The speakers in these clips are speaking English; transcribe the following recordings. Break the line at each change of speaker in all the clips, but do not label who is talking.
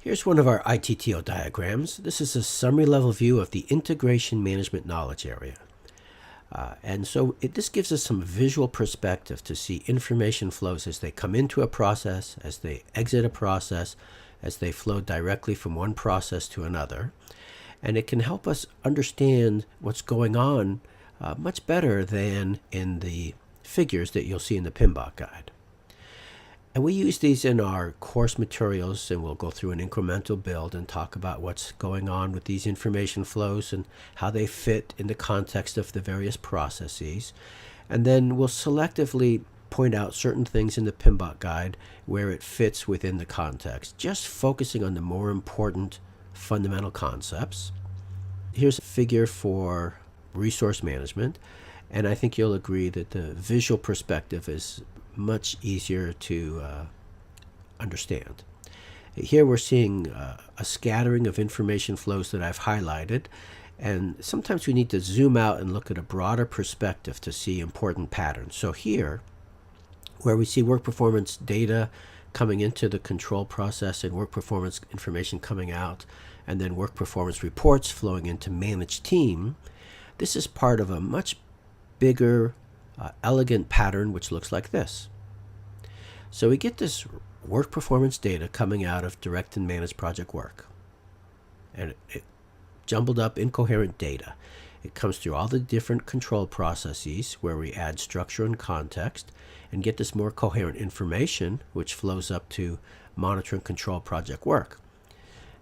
Here's one of our ITTO diagrams. This is a summary level view of the integration management knowledge area. This gives us some visual perspective to see information flows as they come into a process, as they exit a process, as they flow directly from one process to another. And it can help us understand what's going on much better than in the figures that you'll see in the PMBOK guide. And we use these in our course materials, and we'll go through an incremental build and talk about what's going on with these information flows and how they fit in the context of the various processes. And then we'll selectively point out certain things in the PMBOK guide where it fits within the context, just focusing on the more important fundamental concepts. Here's a figure for resource management, and I think you'll agree that the visual perspective is much easier to understand. Here we're seeing a scattering of information flows that I've highlighted, and sometimes we need to zoom out and look at a broader perspective to see important patterns. So here, where we see work performance data coming into the control process and work performance information coming out, and then work performance reports flowing into managed team, this is part of a much bigger elegant pattern which looks like this. So we get this work performance data coming out of direct and managed project work, and it jumbled up incoherent data. It comes through all the different control processes where we add structure and context and get this more coherent information which flows up to monitor and control project work.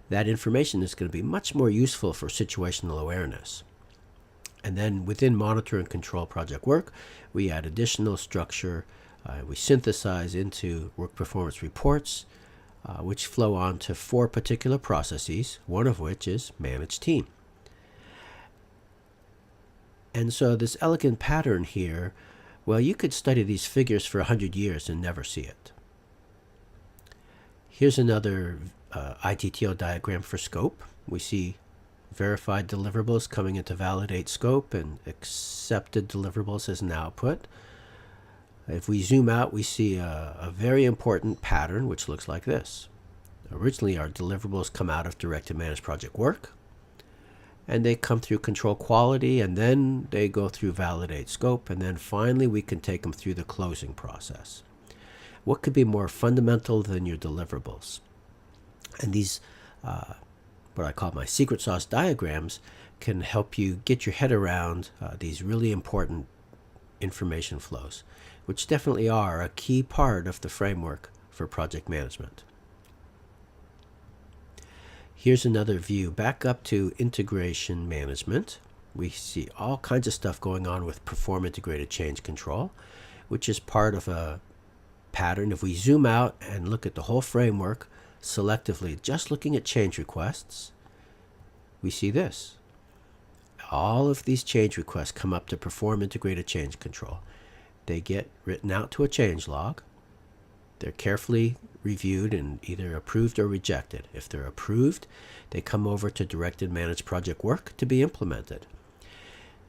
That information is going to be much more useful for situational awareness. And then within monitor and control project work, we add additional structure. We synthesize into work performance reports, which flow on to 4 particular processes, one of which is managed team. And so this elegant pattern here, well, you could study these figures for 100 years and never see it. Here's another ITTO diagram for scope. We see verified deliverables coming into validate scope and accepted deliverables as an output. If we zoom out, we see a very important pattern which looks like this. Originally, our deliverables come out of direct and managed project work, and they come through control quality, and then they go through validate scope, and then finally we can take them through the closing process. What could be more fundamental than your deliverables? And these what I call my secret sauce diagrams can help you get your head around these really important information flows, which definitely are a key part of the framework for project management. Here's another view back up to integration management. We see all kinds of stuff going on with perform integrated change control, which is part of a pattern. If we zoom out and look at the whole framework selectively, just looking at change requests, we see this. All of these change requests come up to perform integrated change control. They get written out to a change log. They're carefully reviewed and either approved or rejected. If they're approved, they come over to direct and managed project work to be implemented.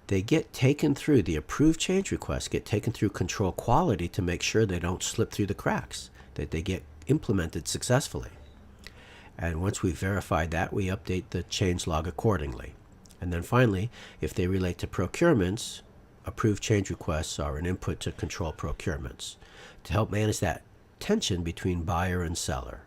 They get taken through, the approved change requests get taken through control quality to make sure they don't slip through the cracks, that they get implemented successfully. And once we've verified that, we update the change log accordingly. And then finally, if they relate to procurements, approved change requests are an input to control procurements to help manage that tension between buyer and seller.